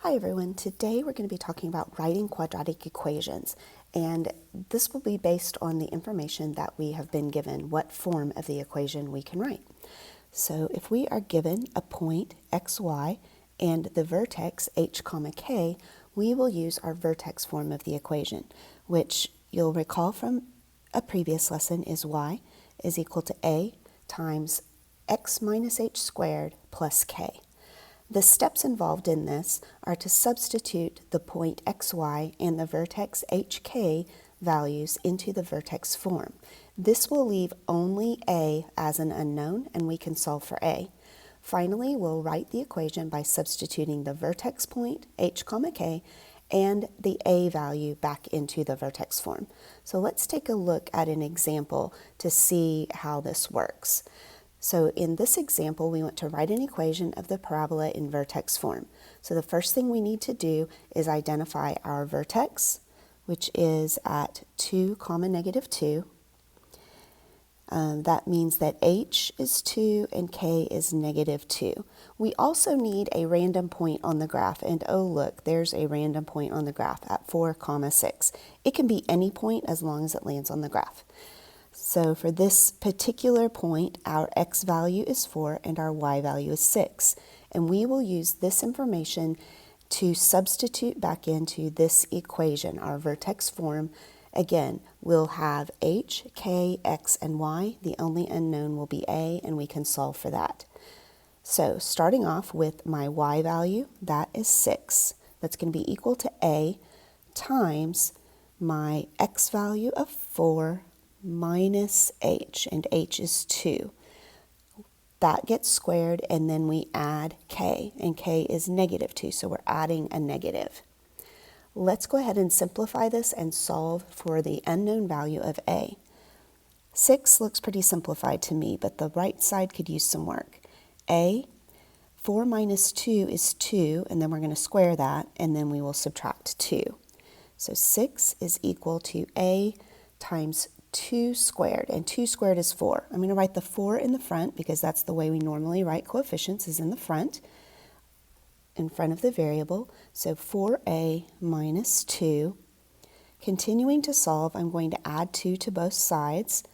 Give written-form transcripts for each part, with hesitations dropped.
Hi everyone, today we're going to be talking about writing quadratic equations, and this will be based on the information that we have been given, what form of the equation we can write. So if we are given a point xy and the vertex h comma k, we will use our vertex form of the equation, which you'll recall from a previous lesson is y is equal to a times x minus h squared plus k. The steps involved in this are to substitute the point xy and the vertex hk values into the vertex form. This will leave only a as an unknown, and we can solve for a. Finally, we'll write the equation by substituting the vertex point h comma k and the a value back into the vertex form. So let's take a look at an example to see how this works. So in this example, we want to write an equation of the parabola in vertex form. So the first thing we need to do is identify our vertex, which is at 2, negative 2. That means that h is 2 and k is negative 2. We also need a random point on the graph, and oh look, there's a random point on the graph at 4, 6. It can be any point as long as it lands on the graph. So for this particular point, our x value is 4 and our y value is 6. And we will use this information to substitute back into this equation, our vertex form. Again, we'll have h, k, x, and y. The only unknown will be a, and we can solve for that. So starting off with my y value, that is 6. That's going to be equal to a times my x value of 4 minus h, and h is 2. That gets squared, and then we add k, and k is negative 2, so we're adding a negative. Let's go ahead and simplify this and solve for the unknown value of a. 6 looks pretty simplified to me, but the right side could use some work. 4 minus 2 is 2, and then we're going to square that, and then we will subtract 2. So 6 is equal to a times 2 squared, and 2 squared is 4. I'm going to write the 4 in the front because that's the way we normally write coefficients, is in the front, in front of the variable. So 4a minus 2. Continuing to solve, I'm going to add 2 to both sides,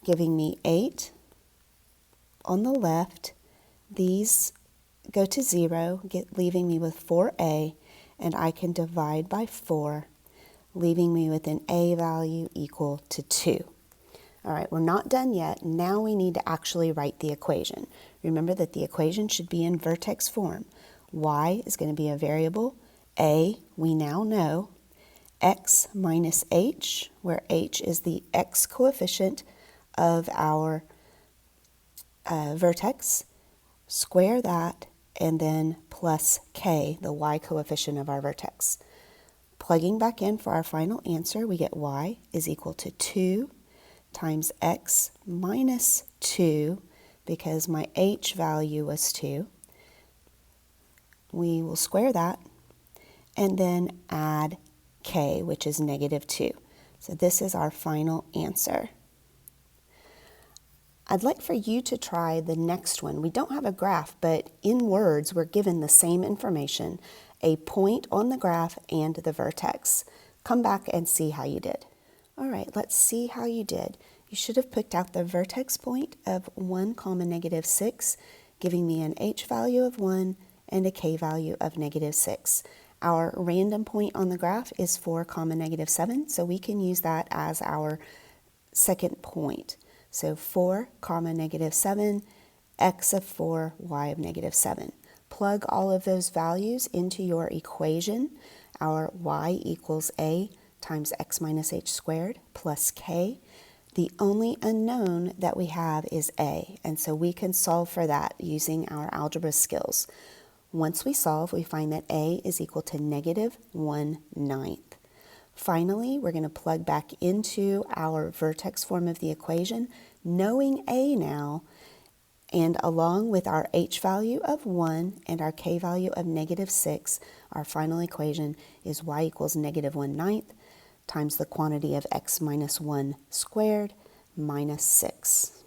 giving me 8 on the left. These go to 0, leaving me with 4a, and I can divide by 4, leaving me with an a value equal to 2. All right, we're not done yet. Now we need to actually write the equation. Remember that the equation should be in vertex form. Y is going to be a variable. A, we now know. X minus h, where h is the x coefficient of our vertex. Square that, and then plus k, the y coefficient of our vertex. Plugging back in for our final answer, we get y is equal to 2 times x minus 2, because my h value was 2. We will square that, and then add k, which is negative 2. So this is our final answer. I'd like for you to try the next one. We don't have a graph, but in words, we're given the same information, a point on the graph and the vertex. Come back and see how you did. All right, let's see how you did. You should have picked out the vertex point of 1, negative 6, giving me an h value of 1 and a k value of negative 6. Our random point on the graph is 4, negative 7, so we can use that as our second point. So 4, negative 7, x of 4, y of negative 7. Plug all of those values into your equation. Our y equals a times x minus h squared plus k. The only unknown that we have is a, and so we can solve for that using our algebra skills. Once we solve, we find that a is equal to negative 1/9. Finally, we're going to plug back into our vertex form of the equation, knowing a now, and along with our h value of 1 and our k value of negative 6, our final equation is y equals negative 1/9 times the quantity of x minus 1 squared minus 6.